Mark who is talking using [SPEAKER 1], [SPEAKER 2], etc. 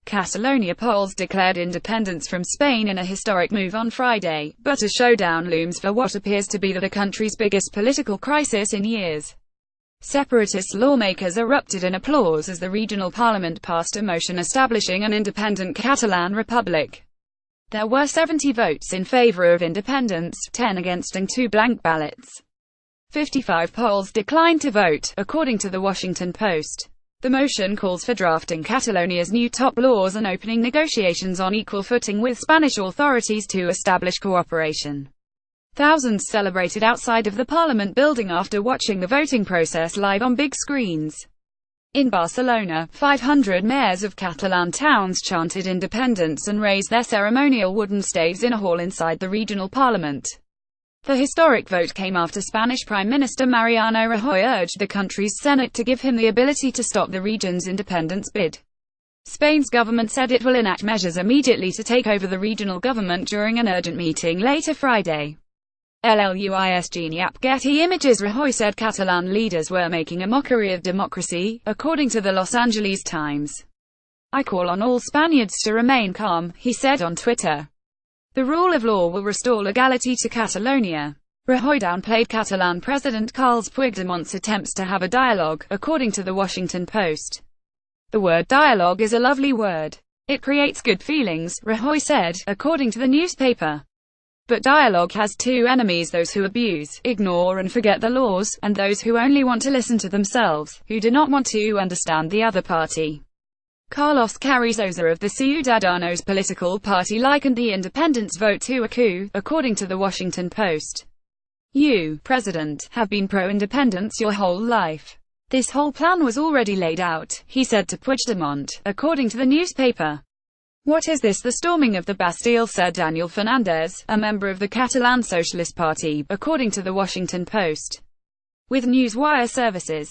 [SPEAKER 1] Catalonia Poles declared independence from Spain in a historic move on Friday, but a showdown looms for what appears to be the country's biggest political crisis in years. Separatist lawmakers erupted in applause as the regional parliament passed a motion establishing an independent Catalan republic. There were 70 votes in favor of independence, 10 against and 2 blank ballots. 55 Poles declined to vote, according to the Washington Post. The motion calls for drafting Catalonia's new top laws and opening negotiations on equal footing with Spanish authorities to establish cooperation. Thousands celebrated outside of the Parliament building after watching the voting process live on big screens. In Barcelona, 500 mayors of Catalan towns chanted independence and raised their ceremonial wooden staves in a hall inside the regional parliament. The historic vote came after Spanish Prime Minister Mariano Rajoy urged the country's Senate to give him the ability to stop the region's independence bid. Spain's government said it will enact measures immediately to take over the regional government during an urgent meeting later Friday. Getty Images. Rajoy said Catalan leaders were making a mockery of democracy, according to the Los Angeles Times. "I call on all Spaniards to remain calm," he said on Twitter. "The rule of law will restore legality to Catalonia." Rajoy downplayed Catalan President Carles Puigdemont's attempts to have a dialogue, according to the Washington Post. "The word dialogue is a lovely word. It creates good feelings," Rajoy said, according to the newspaper. "But dialogue has two enemies: those who abuse, ignore and forget the laws, and those who only want to listen to themselves, who do not want to understand the other party." Carlos Carrizosa of the Ciudadanos political party likened the independence vote to a coup, according to the Washington Post. "You, President, have been pro-independence your whole life. This whole plan was already laid out," he said to Puigdemont, according to the newspaper. "What is this, the storming of the Bastille?" said Daniel Fernandez, a member of the Catalan Socialist Party, according to the Washington Post. With Newswire services.